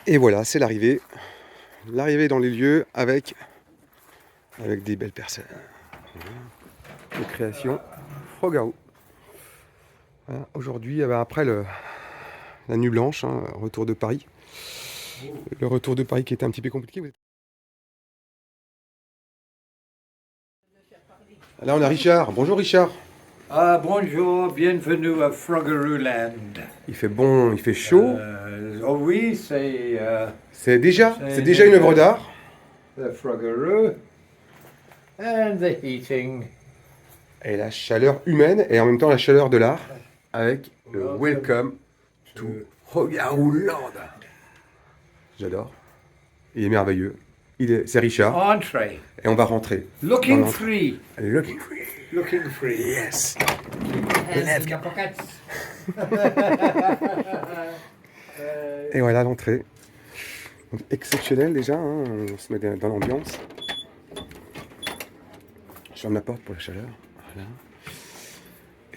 Et voilà, c'est l'arrivée. L'arrivée dans les lieux avec des belles personnes. De création Frogao. Voilà, aujourd'hui, après la nuit blanche, hein, retour de Paris. Le retour de Paris qui était un petit peu compliqué. Là, on a Richard. Bonjour Richard. Ah, bonjour, bienvenue à Froggeroo Land. Il fait bon, il fait chaud. Oh oui, c'est C'est déjà une œuvre d'art. the Froggeroo and the heating. Et la chaleur humaine et en même temps la chaleur de l'art avec le Welcome to Frogao Land. J'adore. Il est merveilleux. C'est Richard. Entree. Et on va rentrer. Looking free. Looking free. Looking free. Yes. Hands in your pockets. Et voilà l'entrée. Donc, exceptionnel déjà, hein, on se met dans l'ambiance. Je ferme la porte pour la chaleur. Voilà.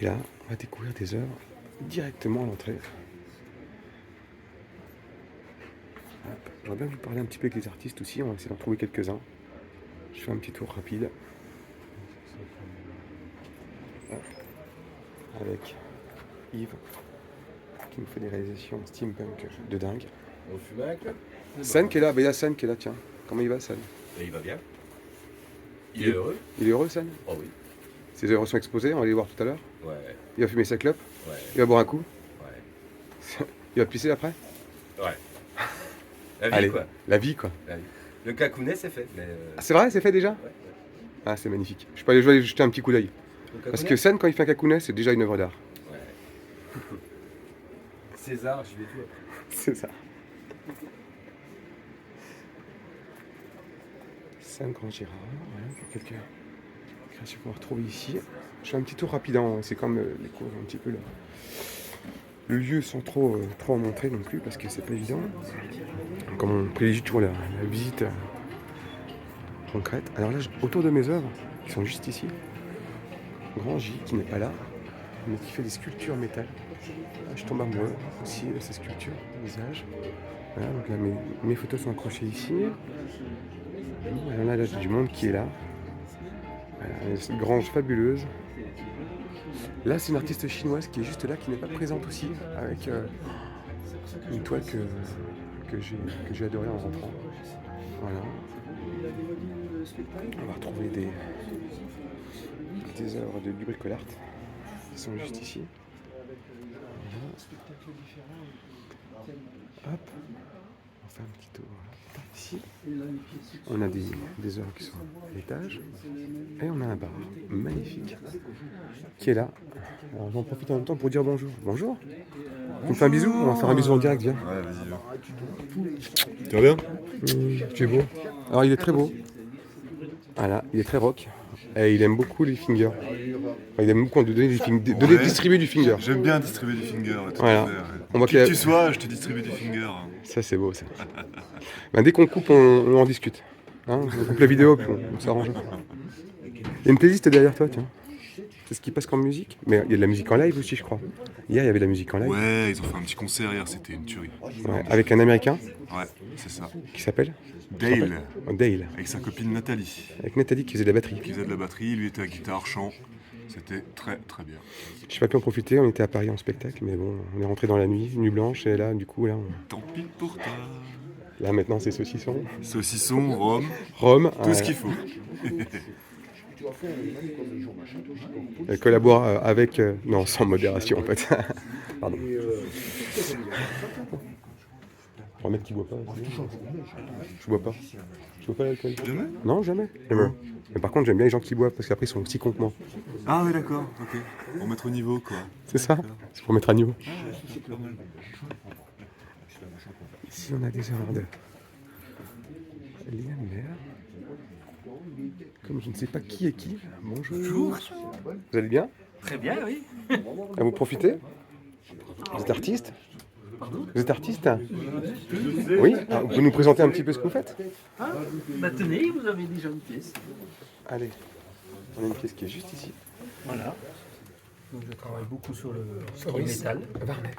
Et là, on va découvrir des œuvres directement à l'entrée. J'aurais bien vous parler un petit peu avec les artistes aussi, on va essayer d'en trouver quelques-uns. Je fais un petit tour rapide. Avec Yves, qui nous fait des réalisations steampunk de dingue. On fume avec là. San qui est là, il y a San qui est là, tiens. Comment il va, San? Et il va bien. Il est heureux. Il est heureux, San? Oh oui. Ses œuvres sont exposées, on va les voir tout à l'heure. Ouais. Il va fumer sa clope, Ouais. il va boire un coup, Ouais. il va pisser après. Ouais. La vie Allez, quoi. la vie quoi. La vie. Le cacounet c'est fait. Mais Ah, c'est vrai, c'est fait déjà? ouais. Ah, c'est magnifique. Je peux aller jouer, jeter un petit coup d'œil. Le Parce cacounet que San, quand il fait un cacounet, c'est déjà une œuvre d'art. Ouais. César, je vais tout après. C'est ça. San Grand Girard, voilà, quelques créations qu'on va retrouver ici. Je fais un petit tour rapide, hein, c'est comme découvrir un petit peu le lieu sans trop en montrer non plus parce que c'est pas évident. Comme on privilégie toujours la visite concrète. Alors là, autour de mes œuvres, qui sont juste ici, Grand J qui n'est pas là, mais qui fait des sculptures en métal. Je tombe amoureux aussi de ces sculptures, visages. Voilà, donc là mes photos sont accrochées ici. Voilà, là j'ai du monde qui est là. Voilà, cette grange fabuleuse. Là c'est une artiste chinoise qui est juste là, qui n'est pas présente aussi, avec une toile que j'ai adorée en rentrant. Voilà. On va retrouver des œuvres du bricolart qui sont juste ici. Voilà. Hop, on fait un petit tour ici. On a des œuvres qui sont à l'étage et on a un bar magnifique qui est là. Alors j'en profite en même temps pour dire bonjour. Bonjour. Tu me fais un bisou? On va faire un bisou en direct, viens. Ouais, vas-y. Tu vas bien? Tu es beau. Alors il est très beau. Voilà, il est très rock. Et il aime beaucoup les fingers. Enfin, il aime beaucoup donner distribuer du finger. J'aime bien distribuer du finger. Tout Voilà. à fait, ouais. On voit Qui qu'il y a- que tu sois, je te distribue du finger. Ça c'est beau ça. Ben, dès qu'on coupe, on en discute. Hein, on coupe la vidéo puis on s'arrange. Il y a une playlist derrière toi, tiens. C'est ce qui passe comme musique. Mais il y a de la musique en live aussi, je crois. Hier, il y avait de la musique en live. Ouais, ils ont fait un petit concert hier, c'était une tuerie. Ouais, avec un américain Ouais, c'est ça. qui s'appelle Dale, Dale. avec sa copine Nathalie, Avec Nathalie qui faisait de la batterie. qui faisait de la batterie, lui était à guitare, chant. C'était très très bien. J'ai pas pu en profiter, on était à Paris en spectacle, mais bon, on est rentré dans la nuit blanche, et là, du coup, Tant pis pour toi. là maintenant, c'est saucisson, Saucisson, rhum, rhum, tout ce qu'il faut. elle collabore avec... non, sans modération, en fait. Pardon. Pour un mec qui boit pas. Je bois pas. Je bois pas l'alcool. Jamais? Non, jamais. Jamais. Mais par contre, j'aime bien les gens qui boivent, parce qu'après, ils sont aussi cons que moi. Ah oui, d'accord, ok. Pour mettre au niveau, quoi. C'est ça? C'est pour mettre à niveau. Ici, on a des œuvres de Liane Lair. Comme je ne sais pas qui est qui. Bonjour. Vous allez bien? Très bien, oui. À vous profiter? Vous êtes artiste? Vous êtes artiste? Oui? Ah, vous pouvez nous présenter un petit peu ce que vous faites? Ah, bah tenez, vous avez déjà une pièce. Allez. On a une pièce qui est juste ici. Voilà. Donc je travaille beaucoup sur le métal. Varnet.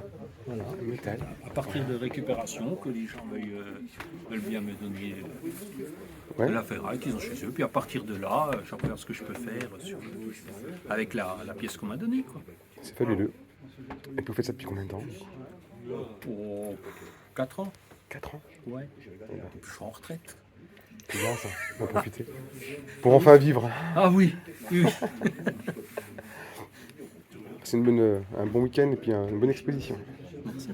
Voilà. Métal. À partir de récupération, que les gens veulent bien me donner Ouais. de la ferraille qu'ils ont chez eux. Puis à partir de là, je regarde ce que je peux faire avec la pièce qu'on m'a donnée, quoi. C'est fabuleux. Et puis vous faites ça depuis combien de temps? Pour 4 ans. 4 ans. Ouais. Et puis je suis en retraite. C'est bien ça, on va profiter. Pour enfin vivre. Ah oui, oui. C'est un bon week-end et puis une bonne expédition. Merci.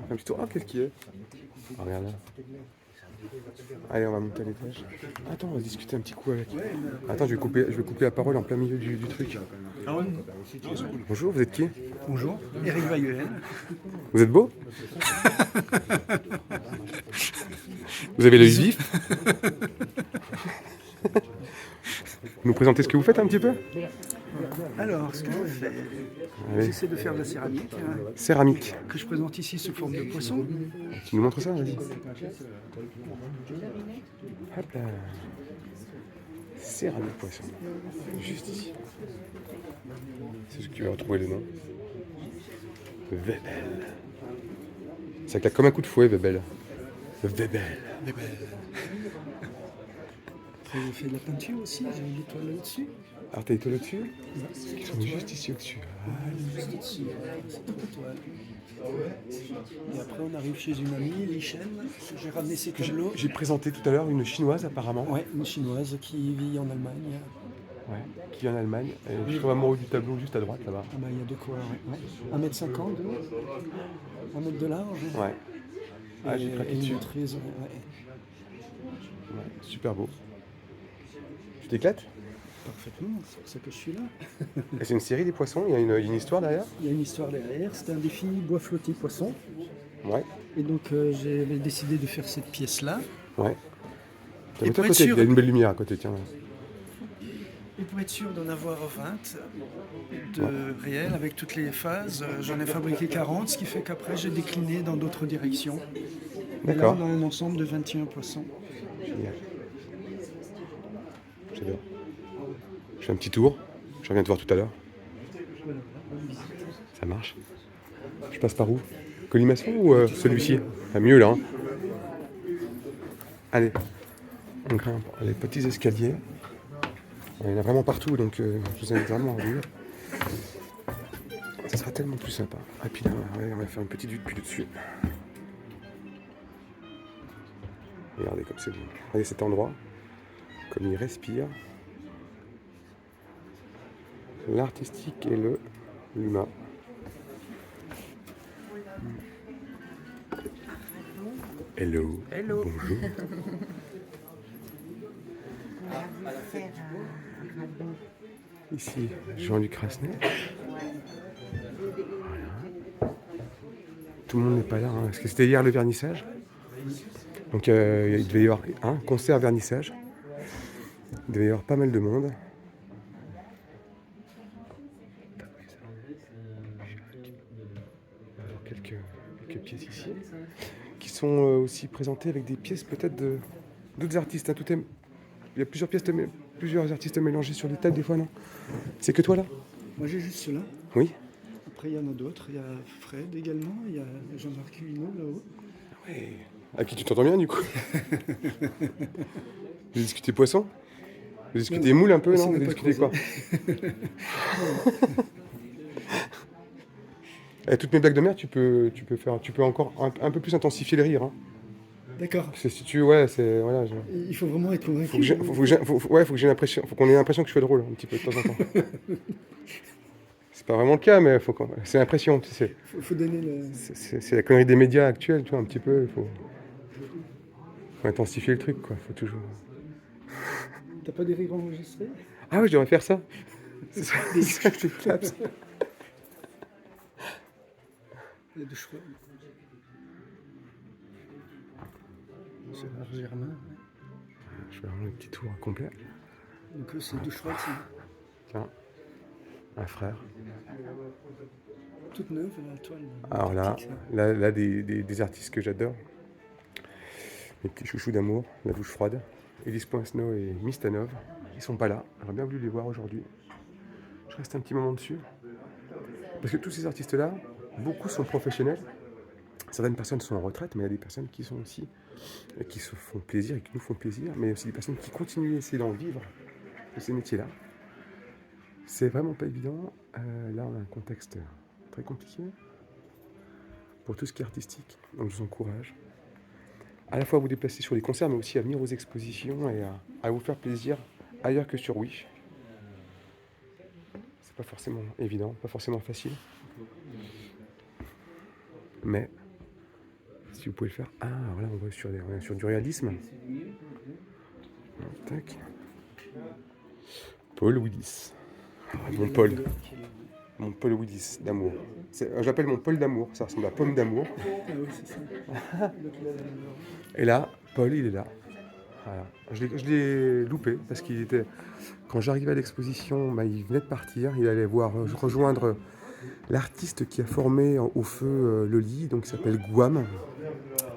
Un petit tour. Ah, qu'est-ce qu'il y a? Ah, regarde là. Allez, on va monter à l'étage. Attends, on va discuter un petit coup avec. Attends, je vais couper la parole en plein milieu du truc. Ah ouais. Bonjour, vous êtes qui? Bonjour, Eric Vailluel. Vous êtes beau? Vous avez l'œil vif? Vous nous présentez ce que vous faites un petit peu? Alors, ce que je fais, Allez. j'essaie de faire de la céramique, Céramique. que je présente ici sous forme de poisson. Tu nous montres ça, vas-y. Hop là. Céramique poisson. Juste ici. C'est ce que tu vas retrouver le nom. Weibel. Ça claque comme un coup de fouet, Weibel. Weibel. J'ai fait de la peinture aussi, j'ai une étoile là-dessus. Alors t'as les toiles au-dessus? Qui sont juste ici au-dessus. Juste ici, cette étoile. Et après, on arrive chez une amie, Lichen. J'ai ramené ses tableaux. J'ai présenté tout à l'heure une chinoise apparemment. Ouais, une chinoise qui vit en Allemagne. Ouais, qui est en Allemagne. Et je suis amoureux du tableau juste à droite là-bas. Ah bah, il y a de quoi, ouais. 1,50 m de haut, 1 mètre de large. Ouais. Ah, j'ai craqué et une dessus. maîtrise, ouais. Ouais, super beau. Tu t'éclates? Parfaitement, c'est pour ça que je suis là. Et c'est une série des poissons, il y a une histoire derrière? Il y a une histoire derrière. C'était un défi bois flotté poisson. Ouais, Et donc j'ai décidé de faire cette pièce-là. ouais. Et À pour être côté, il sûr- y a une belle lumière à côté, tiens. Et pour être sûr d'en avoir 20 de réels avec toutes les phases, j'en ai fabriqué 40, ce qui fait qu'après j'ai décliné dans d'autres directions. Et là, D'accord. on a un ensemble de 21 poissons. Génial. J'adore. Je fais un petit tour. Je reviens te voir tout à l'heure. Ça marche. Je passe par où? Colimaçon ou celui-ci? Ah, mieux là. Hein. Allez. On grimpe les petits escaliers. Il y en a vraiment partout, donc je vous invite vraiment à venir. Ça sera tellement plus sympa. Et puis là, ouais, on va faire une petite vue depuis le dessus. Regardez comme c'est beau. Regardez cet endroit. Comme il respire. L'artistique et l'humain. Hello. Hello. Bonjour. On va vous faire un radeau. Ici, Jean-Luc Rassenay. Voilà. Tout le monde n'est pas là. Hein. Parce que c'était hier le vernissage. Donc il devait y avoir un concert vernissage. Il devait y avoir pas mal de monde. Alors, quelques pièces ici. Qui sont aussi présentées avec des pièces peut-être d'autres artistes. Hein. Il y a plusieurs artistes mélangés sur les tables des fois, non? C'est que toi là? Moi j'ai juste cela. Oui. Après il y en a d'autres. Il y a Fred également. Il y a Jean-Marc Huneau là-haut. Ouais. À qui tu t'entends bien du coup? Vous discutez poisson? Vous discutez moule un peu, Ça non? n'a Vous pas discutez quoi? Et toutes mes blagues de merde, tu peux encore un peu plus intensifier le rire. Hein. D'accord. Si tu ouais, c'est voilà. Il faut vraiment être convaincu. Faut que j'ai l'impression, faut qu'on ait l'impression que je fais drôle un petit peu de temps en temps. C'est pas vraiment le cas, mais c'est l'impression, tu sais. Faut donner le. C'est la connerie des médias actuels, tu vois, un petit peu. Il faut intensifier le truc, quoi. Faut toujours. T'as pas des rires enregistrés? Ah oui, je devrais faire ça. C'est ça que je classe. Il y a deux choix. C'est Art Germain. Je fais vraiment un petit tour complet. Donc c'est deux choix. Tiens, un frère. Toute neuve, la toile. Alors là des artistes que j'adore. Mes petits chouchous d'amour, la douche froide. Elise Poinsno et Mistanov. Ils sont pas là. J'aurais bien voulu les voir aujourd'hui. Je reste un petit moment dessus. Parce que tous ces artistes-là, beaucoup sont professionnels. Certaines personnes sont en retraite, mais il y a des personnes qui sont aussi, qui se font plaisir et qui nous font plaisir. Mais il y a aussi des personnes qui continuent à essayer d'en vivre de ces métiers-là. C'est vraiment pas évident. Là, on a un contexte très compliqué pour tout ce qui est artistique. Donc, je vous encourage à la fois à vous déplacer sur les concerts, mais aussi à venir aux expositions et à vous faire plaisir ailleurs que sur Wish. C'est pas forcément évident, pas forcément facile. Mais si vous pouvez le faire. Ah, voilà, on est sur du réalisme. Tac. Paul Willis. Mon Paul. Mon Paul Willis d'amour. J'appelle mon Paul d'amour. Ça ressemble à pomme d'amour. Et là, Paul, il est là. Voilà. Je l'ai loupé parce qu'il était. Quand j'arrivais à l'exposition, il venait de partir. Il allait rejoindre l'artiste qui a formé au feu le lit, donc qui s'appelle Guam,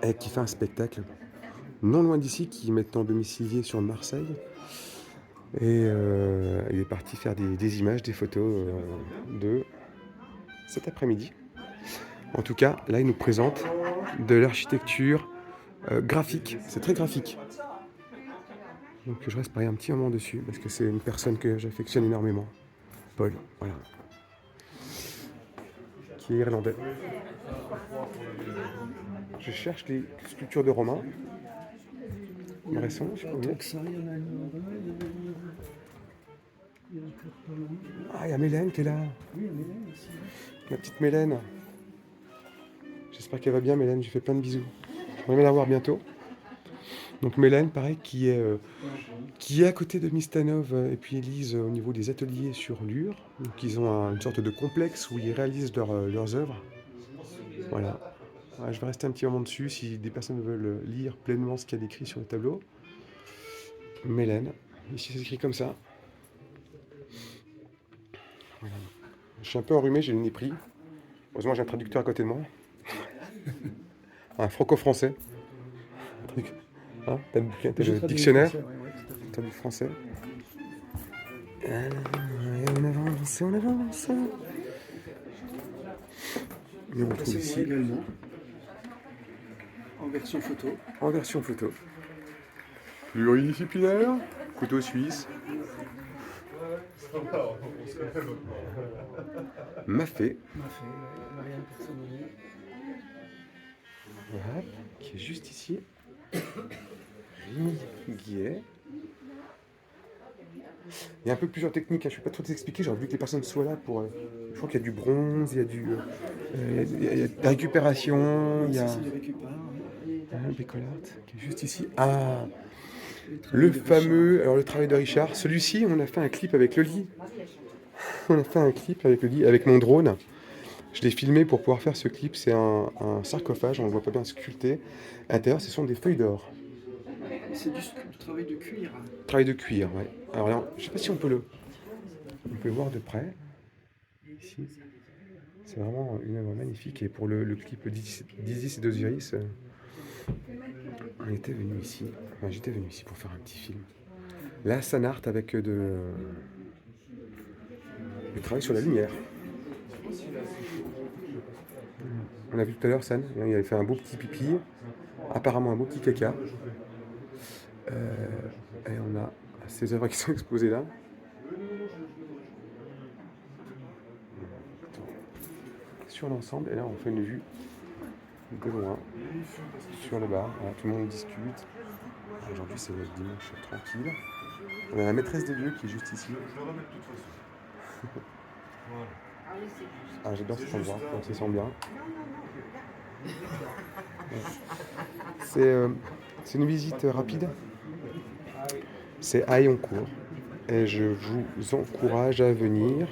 et qui fait un spectacle non loin d'ici, qui est maintenant domicilié sur Marseille. Et il est parti faire des images, des photos de cet après-midi. En tout cas, là, il nous présente de l'architecture graphique. C'est très graphique. Donc je reste pareil un petit moment dessus, parce que c'est une personne que j'affectionne énormément. Paul, voilà. Qui est irlandais. Je cherche les sculptures de Romain. Récent, je sais pas où il est. Ah, il y a Mélène qui est là. Ma petite Mélène. J'espère qu'elle va bien, Mélène. J'ai fait plein de bisous. J'aimerais bien la voir bientôt. Donc Mélène, pareil, qui est à côté de Mistanov et puis Elise au niveau des ateliers sur Lure. Donc ils ont une sorte de complexe où ils réalisent leurs œuvres. Voilà. Ouais, je vais rester un petit moment dessus si des personnes veulent lire pleinement ce qu'il y a décrit sur le tableau. Mélène. Ici c'est écrit comme ça. Voilà. Je suis un peu enrhumé, j'ai le nez pris. Heureusement j'ai un traducteur à côté de moi. Un franco-français. Un truc. Hein, t'as le dictionnaire. T'as du français. Et on avance, on avance. Et on retrouve ici. Également. En version photo. En version photo. Pluridisciplinaire. Couteau suisse. Maffé. Marianne Persononi. Voilà, qui est juste ici. Rémi Guillet. Il y a un peu plusieurs techniques, je ne vais pas trop t'expliquer, j'aurais voulu que les personnes soient là pour... je crois qu'il y a du bronze, il y a il y a de la récupération, il y a un Bécolart qui est juste ici. Ah, le fameux, alors le travail de Richard. Celui-ci, on a fait un clip avec le lit. On a fait un clip avec le lit, avec mon drone. Je l'ai filmé pour pouvoir faire ce clip. C'est un sarcophage, on ne voit pas bien sculpté. À l'intérieur, ce sont des feuilles d'or. C'est du travail de cuir. Travail de cuir, ouais. Alors là, je ne sais pas si on peut le voir de près. Ici, c'est vraiment une œuvre magnifique. Et pour le clip d'Isis et d'Osiris, on était venu ici. Enfin, j'étais venu ici pour faire un petit film. Là, Sanart avec du travail sur la lumière. On a vu tout à l'heure San, il avait fait un beau petit pipi, apparemment un beau petit caca. Et on a ces œuvres qui sont exposées là. Sur l'ensemble, et là on fait une vue de loin sur le bar. Voilà, tout le monde discute. Aujourd'hui c'est le dimanche tranquille. On a la maîtresse des lieux qui est juste ici. Ah, j'adore cet endroit, on se sent bien. C'est une visite rapide. C'est à Hayoncourt. Et je vous encourage à venir.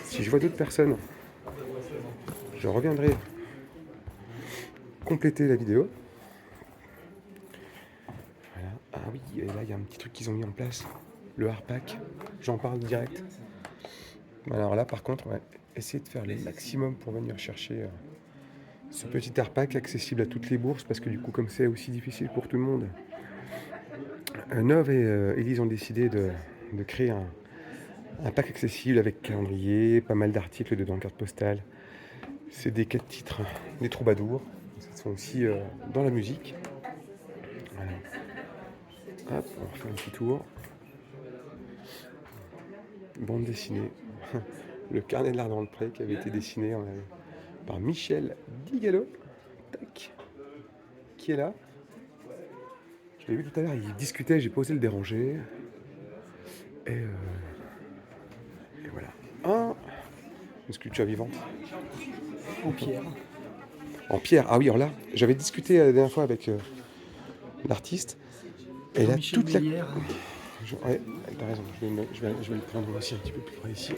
Si je vois d'autres personnes, je reviendrai compléter la vidéo. Voilà. Ah oui, et là il y a un petit truc qu'ils ont mis en place. Le hardpack. J'en parle direct. Alors là par contre, ouais, essayez de faire le maximum pour venir chercher ce petit hardpack accessible à toutes les bourses, parce que du coup comme c'est aussi difficile pour tout le monde Nov et Élise ont décidé de créer un pack accessible avec calendrier, pas mal d'articles dedans, carte postale. C'est des 4 titres, des troubadours. Ils sont aussi dans la musique. Voilà. Hop, on va faire un petit tour. Bande dessinée. Le carnet de l'art dans le pré qui avait été dessiné par Michel Digalo. Tac. Qui est là. Je l'ai vu tout à l'heure, il discutait, j'ai pas osé le déranger. Et voilà. Une sculpture vivante. En pierre. En pierre, ah oui, alors là, j'avais discuté la dernière fois avec l'artiste. Et là, Jean-Michel toute la. Mélière. Ouais, t'as raison, je vais le prendre aussi un petit peu plus près ici.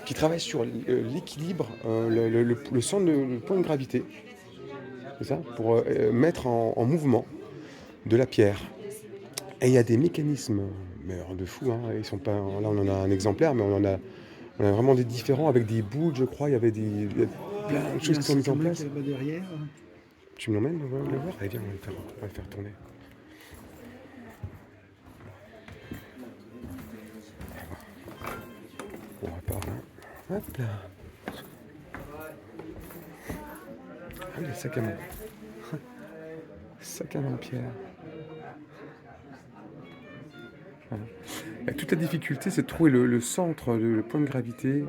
Qui travaille sur l'équilibre, le centre, le point de gravité. C'est ça. Pour mettre en mouvement de la pierre. Et il y a des mécanismes, mais de fou, hein. Ils sont pas. Là, on en a un exemplaire, mais on a vraiment des différents avec des boules, je crois. Il y avait plein de choses qui sont mises en place. Derrière. Tu me l'emmènes, on va le voir. Allez, viens, on va le faire tourner. On va par là. Hop là. Ah, le sac à main. Sac à main de pierre. Voilà. Et toute la difficulté, c'est de trouver le centre, le point de gravité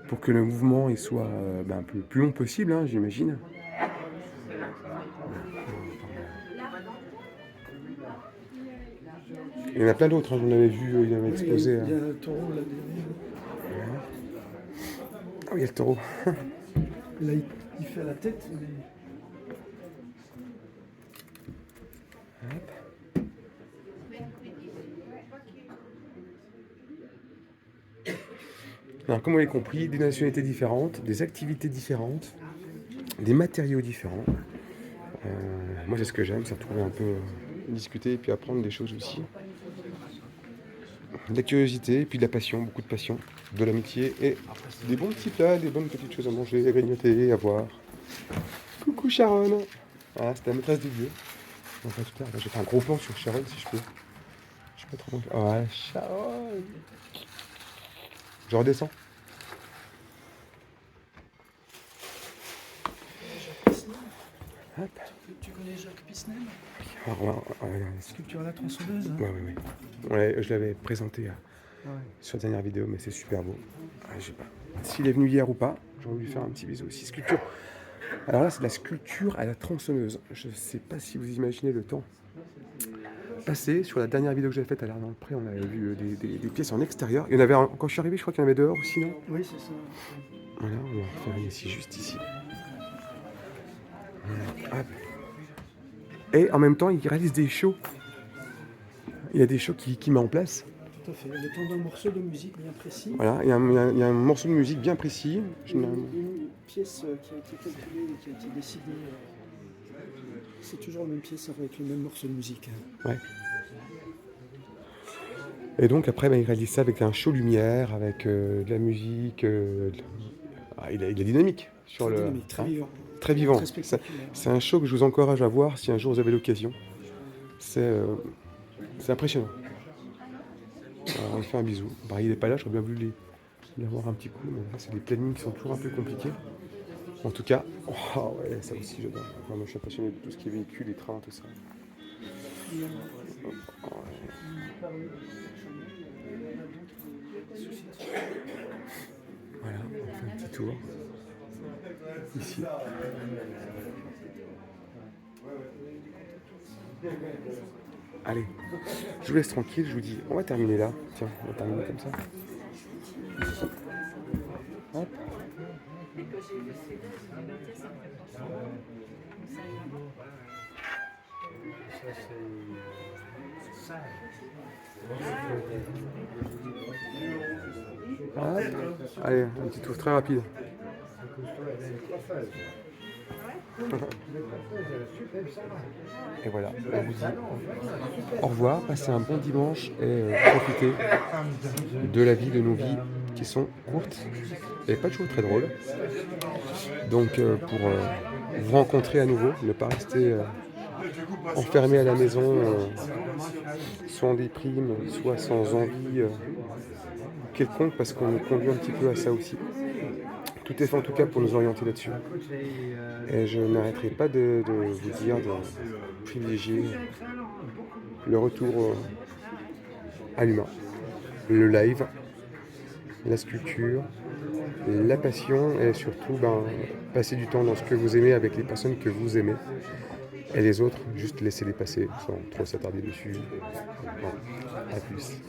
pour que le mouvement il soit un peu plus long possible, hein, j'imagine. Il y en a plein d'autres, hein, j'en avais vu, il avait exposé. Il y a le taureau là derrière. Ah oui, il y a le taureau. Là, il fait la tête. Mais... Alors, comme vous l'avez compris, des nationalités différentes, des activités différentes, des matériaux différents. Moi, c'est ce que j'aime, c'est retrouver un peu, discuter et puis apprendre des choses aussi. De la curiosité et puis de la passion, beaucoup de passion, de l'amitié et des bons petits plats, des bonnes petites choses à manger, à grignoter, à voir. Coucou Sharon. Ah, c'était la maîtresse du lieu. Enfin, tout à l'heure, j'ai fait un gros plan sur Sharon si je peux. Je sais pas trop. Oh, Sharon. Je redescends. Hop. Tu connais Jacques Pisnel? Sculpture à la tronçonneuse. Oui. Ouais, je l'avais présenté sur la dernière vidéo, mais c'est super beau. Je sais pas s'il est venu hier ou pas. J'ai envie de lui faire un petit bisou aussi. Sculpture. Alors là, c'est de la sculpture à la tronçonneuse. Je sais pas si vous imaginez le temps passé. Sur la dernière vidéo que j'avais faite à l'Art dans le Pré, on avait vu des pièces en extérieur. Il y en avait quand je suis arrivé, je crois qu'il y en avait dehors aussi, non? Oui, c'est ça. Voilà, on va refaire ici, juste ici. Hop. Et en même temps, il réalise des shows. Il y a des shows qu'il met en place. Tout à fait. Le temps d'un morceau de musique bien précis. Voilà, il y a un morceau de musique bien précis. Une pièce qui a été calculée et qui a été décidée. C'est toujours la même pièce avec le même morceau de musique. Ouais. Et donc après, il réalise ça avec un show lumière, avec de la musique. Il est dynamique sur le. Dynamique, très vivant. Très vivant. Très spectaculaire. C'est un show que je vous encourage à voir si un jour vous avez l'occasion. C'est impressionnant. Alors, on lui fait un bisou. Il n'est pas là, j'aurais bien voulu l'avoir un petit coup, mais là, c'est des plannings qui sont toujours un peu compliqués. En tout cas, ouais, ça aussi j'adore. Enfin, moi je suis passionné de tout ce qui est véhicule, les trains, tout ça. Voilà, on fait un petit tour. Ici. Allez, je vous laisse tranquille, je vous dis, on va terminer là. Tiens, on va terminer comme ça. Hop. Hop. Allez, un petit tour très rapide. Et voilà, on vous dit au revoir, passez un bon dimanche et profitez de la vie, de nos vies qui sont courtes et pas toujours très drôles. Donc pour vous rencontrer à nouveau, ne pas rester enfermés à la maison, soit en déprime, soit sans envie quelconque, parce qu'on nous conduit un petit peu à ça aussi. Tout est fait en tout cas pour nous orienter là-dessus. Et je n'arrêterai pas de vous dire de privilégier le retour à l'humain, le live, la sculpture, la passion et surtout passer du temps dans ce que vous aimez avec les personnes que vous aimez. Et les autres, juste laissez-les passer sans trop s'attarder dessus. Bon, à plus.